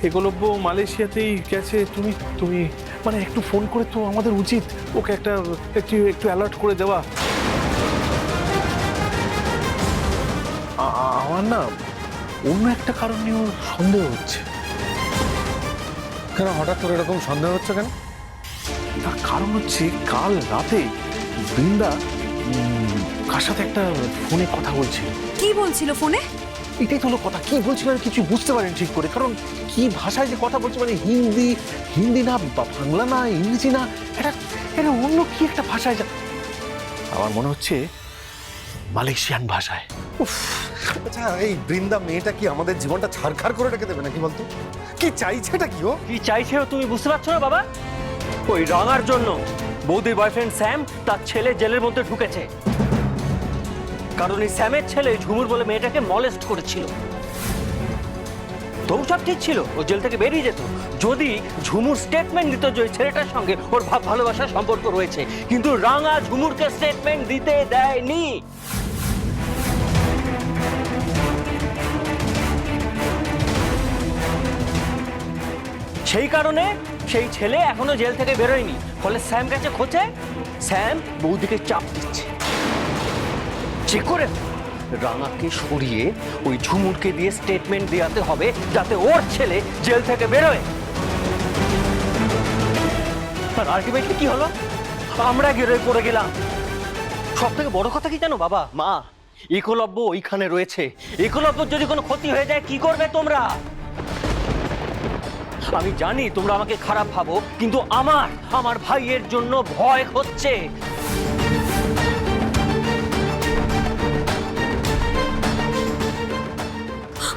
একলব্য মালয়েশিয়াতেই গেছে। তুমি তুমি মানে একটু ফোন করে তো আমাদের উচিত ওকে একটু একটু অ্যালার্ট করে দেওয়া। আমার না অন্য একটা কারণ নিয়ে ওর সন্দেহ হচ্ছে। কেন হঠাৎ তোর এরকম সন্দেহ হচ্ছে কেন? তার কারণ হচ্ছে কাল রাতে বৃন্দা কার সাথে একটা ফোনে কথা বলছিল। কি বলছিল ফোনে? এটাই তো হলো কথা, কি বলছিল আমি কিছু বুঝতে পারিনি ঠিক করে। কারণ কি ভাষায় যে কথা বলছে, মানে হিন্দি না, বাংলা না, ইংরেজি না, এটা এটা অন্য কি একটা ভাষায়। আমার মনে হচ্ছে মালয়েশিয়ান ভাষায়। উফ, আচ্ছা এই বৃন্দা মেয়েটা কি আমাদের জীবনটা ছাড়খাড় করে রেখে দেবে নাকি বলতো? কি চাইছেটা কি ও? কি চাইছে তুমি বুঝতে পারছো না বাবা? ওই রাঙার জন্য বৌদির বয়ফ্রেন্ড স্যাম তার ছেলে জেলের মধ্যে ঢুকেছে। কারণ এই স্যামের ছেলে ঝুমুর বলে মেয়েটাকে মলেস্ট করেছিল। তবু সব ঠিক ছিল, ও জেল থেকে বেরিয়ে যেত যদি ঝুমুর স্টেটমেন্ট দিত যে ওই ছেলেটার সঙ্গে ওর ভালোবাসার সম্পর্ক রয়েছে। কিন্তু রাঙা ঝুমুরকে স্টেটমেন্ট দিতে দেয়নি। সেই কারণে সেই ছেলে এখনো জেল থেকে বেরোয়নি। ফলে স্যাম কাছে খোঁজে, স্যাম বৌদিকে চাপ দিচ্ছে যে করে রাঙাকে সরিয়ে ওই ঝুমুরকে দিয়ে স্টেটমেন্ট দেওয়াতে হবে যাতে ওর ছেলে জেল থেকে বেরোয়। আর আলটিমেটলি কি হলো? আমরা গেরোয় পড়ে গেলাম। সব থেকে বড় কথা কি জানো বাবা, মা, একলব্য ওইখানে রয়েছে। একলব্যর যদি কোনো ক্ষতি হয়ে যায় কি করবে তোমরা? আমি জানি তোমরা আমাকে খারাপ ভাবো, কিন্তু আমার ভাইয়ের জন্য ভয় হচ্ছে।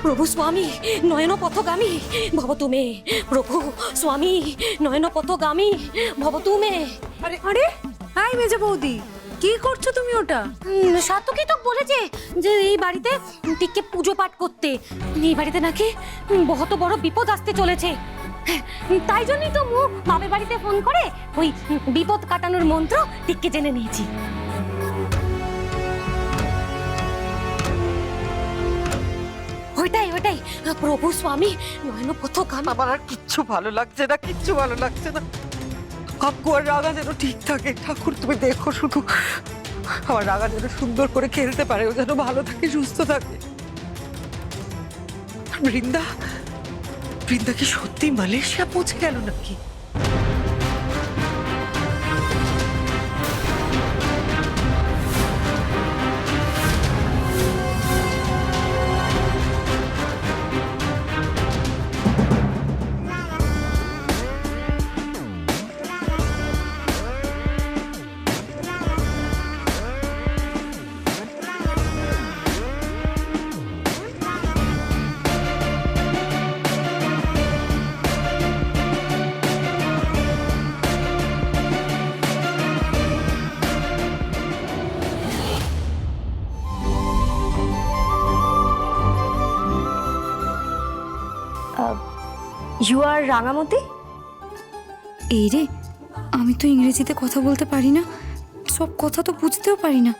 প্রভু স্বামী নয়ন পথগামী ভব তুমে, প্রভু স্বামী নয়ন পথগামী ভব তুমে। আরে আরে হাই মেজে বৌদি, কি করছো তুমি ওটা? সাতকি তো বলেছে যে এই বাড়িতে টিককে পুজো পাঠ করতে। এই বাড়িতে নাকি বহুত বড় বিপদ আসতে চলেছে। তাই জন্যই তো মু বাপের বাড়িতে ফোন করে ওই বিপদ কাটানোর মন্ত্র টিককে জেনে নিয়েছি। ওইটাই প্রভু স্বামী নয়ন পথগামী। আমার আর কিচ্ছু ভালো লাগছে না, কিচ্ছু ভালো লাগছে না। কাকু আর রাগা যেন ঠিক থাকে, ঠাকুর তুমি দেখো শুধু আমার রাগা যেন সুন্দর করে খেলতে পারে, ও যেন ভালো থাকে, সুস্থ থাকে। বৃন্দা কি সত্যি মালয়েশিয়া পৌঁছে গেল নাকি? You are Rangamati? এই রে, আমি তো ইংরেজিতে কথা বলতে পারি না, সব কথা তো বুঝতেও পারি না।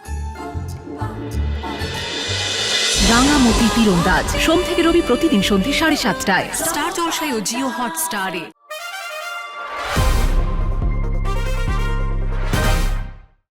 রাঙামতি তীরন্দাজ সোম থেকে রবি প্রতিদিন সন্ধ্যে 7:30টায় স্টার জলসায় ও জিও হটস্টারে।